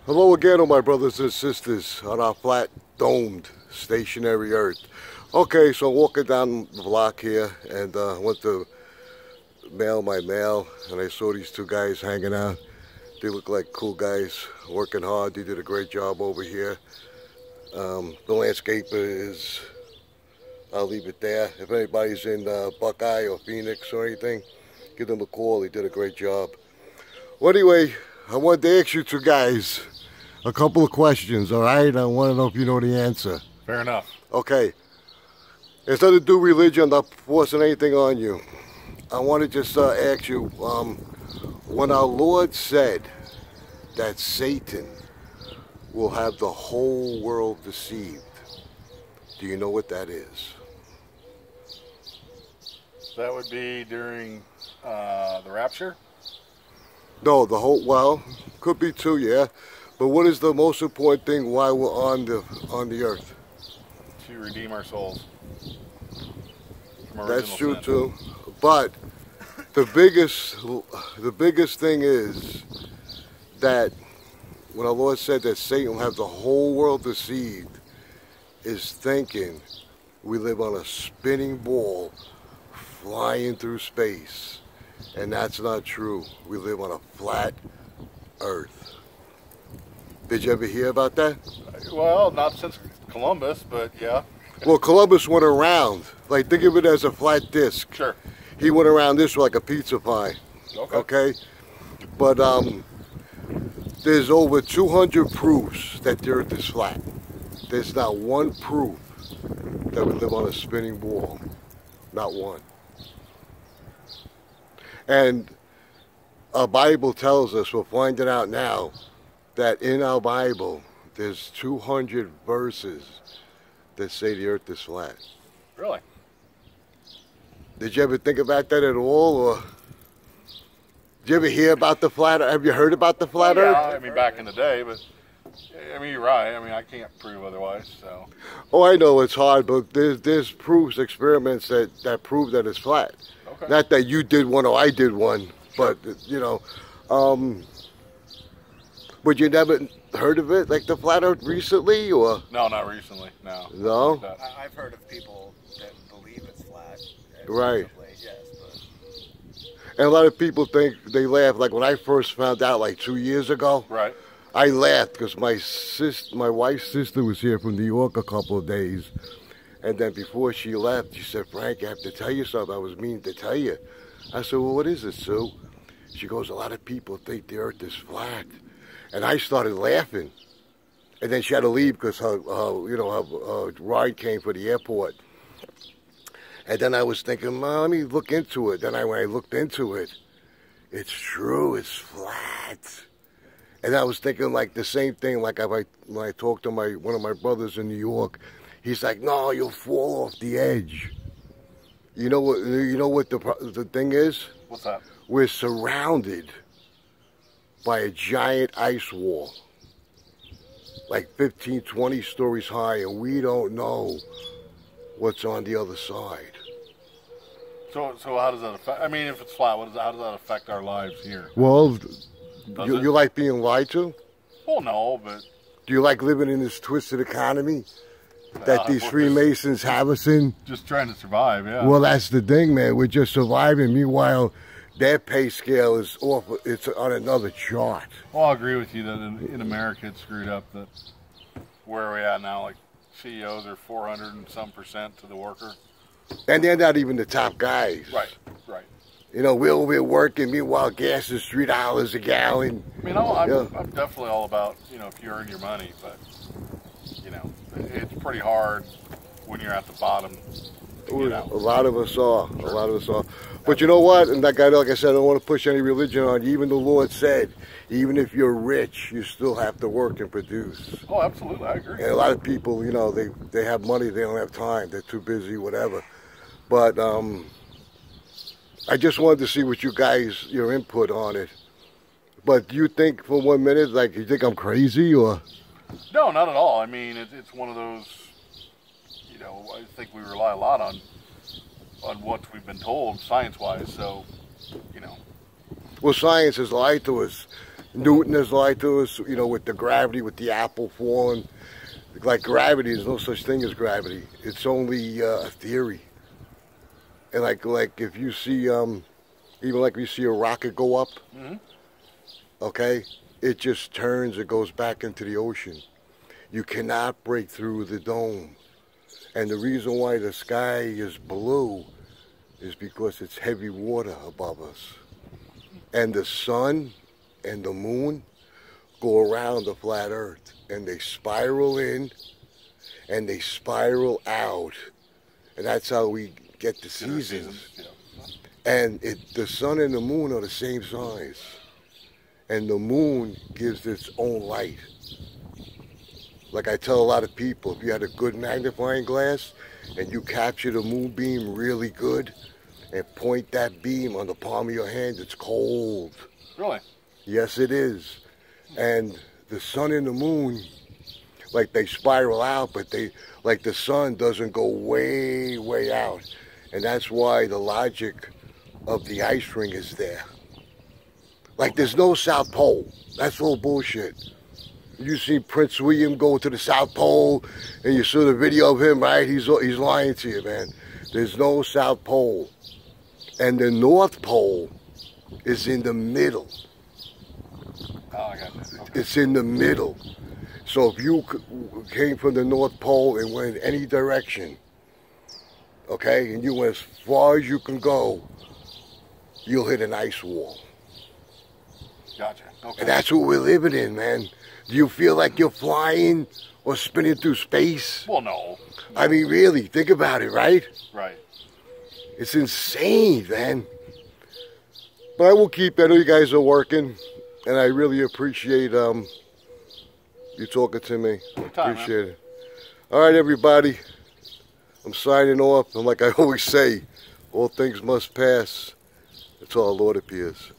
Hello again, all my brothers and sisters on our flat, domed, stationary Earth. Okay, so I'm walking down the block here and went to mail my mail, and I saw these two guys hanging out. They look like cool guys, working hard. They did a great job over here. The landscaper is, I'll leave it there. If anybody's in Buckeye or Phoenix or anything, give them a call. They did a great job. Well, anyway, I wanted to ask you two guys a couple of questions, all right? I want to know if you know the answer. Fair enough. Okay. It's nothing to do with religion. I'm not forcing anything on you. I want to just ask you, when our Lord said that Satan will have the whole world deceived, do you know what that is? That would be during the rapture? No, the whole, well, could be two, yeah. But what is the most important thing while we're on the earth? To redeem our souls. From That's true sin. too. But the biggest thing is that when our Lord said that Satan will have the whole world deceived, is thinking we live on a spinning ball flying through space. And that's not true. We live on a flat earth. Did you ever hear about that? Well, not since Columbus, but yeah. Well, Columbus went around. Like, think of it as a flat disc. Sure. He went around this like a pizza pie. Okay? But there's over 200 proofs that the earth is flat. There's not one proof that we live on a spinning ball. Not one. And our Bible tells us, we're finding out now, that in our Bible, there's 200 verses that say the earth is flat. Really? Did you ever think about that at all, or did you ever hear about the flat earth? Have you heard about the flat earth? Yeah, I mean, back in the day, but I mean, you're right. I mean, I can't prove otherwise, so. Oh, I know it's hard, but there's proofs, experiments that prove that it's flat. Okay. Not that you did one or I did one, but, you know, but you never heard of it, like the flat earth recently, or? No, not recently, no. No? I've heard of people that believe it's flat. Right. Yes, but... And a lot of people think, they laugh, like when I first found out like 2 years ago. Right. I laughed because my wife's sister was here from New York a couple of days. And then before she left, she said, Frank, I have to tell you something. I was meaning to tell you. I said, well, what is it, Sue? She goes, a lot of people think the earth is flat. And I started laughing. And then she had to leave because her ride came for the airport. And then I was thinking, well, let me look into it. Then when I looked into it, it's true, it's flat. And I was thinking like the same thing, like when I talked to one of my brothers in New York, he's like, no, you'll fall off the edge. You know what the thing is? What's that? We're surrounded by a giant ice wall, like 15, 20 stories high, and we don't know what's on the other side. So how does that affect, I mean, if it's flat, how does that affect our lives here? Well, you like being lied to? Well, no, but... Do you like living in this twisted economy that these Freemasons have us in? Just trying to survive, yeah. Well, that's the thing, man. We're just surviving. Meanwhile, their pay scale is off. It's on another chart. Well, I agree with you that in America it's screwed up. That where we're at now, like CEOs are 400 and some % to the worker. And they're not even the top guys. Right, right. You know, we're over here working. Meanwhile, gas is $3 a gallon. I mean, I'm definitely all about, you know, if you earn your money, but, you know, it's pretty hard when you're at the bottom. A lot of us are. A lot of us are. But you know what? And like I said, I don't want to push any religion on you. Even the Lord said, even if you're rich, you still have to work and produce. Oh, absolutely. I agree. And a lot of people, you know, they have money, they don't have time, they're too busy, whatever. But I just wanted to see what your input on it. But do you think for 1 minute, like, you think I'm crazy, or? No, not at all. I mean, it's one of those, you know, I think we rely a lot on what we've been told science-wise, so, you know. Well, science has lied to us. Newton has lied to us, you know, with the gravity, with the apple falling. Like gravity, there's no such thing as gravity. It's only a theory. And like if you see, even like if you see a rocket go up, okay, it just turns, it goes back into the ocean. You cannot break through the dome. And the reason why the sky is blue is because it's heavy water above us. And the sun and the moon go around the flat earth, and they spiral in and they spiral out, and that's how we get the seasons. And the sun and the moon are the same size, and the moon gives its own light. Like I tell a lot of people, if you had a good magnifying glass and you capture the moonbeam really good and point that beam on the palm of your hand, it's cold. Really? Yes, it is. And the sun and the moon, like they spiral out, but like the sun doesn't go way, way out. And that's why the logic of the ice ring is there. Like there's no South Pole. That's all bullshit. You see Prince William go to the South Pole, and you saw the video of him, right? He's lying to you, man. There's no South Pole. And the North Pole is in the middle. Oh, I got that. Okay. It's in the middle. So if you came from the North Pole and went in any direction, okay, and you went as far as you can go, you'll hit an ice wall. Gotcha. Okay. And that's what we're living in, man. Do you feel like you're flying or spinning through space? Well, no. I mean, really, think about it, right? Right. It's insane, man. But I will keep, I know you guys are working, and I really appreciate you talking to me. Appreciate it. All right, everybody. I'm signing off, and like I always say, all things must pass until our Lord appears.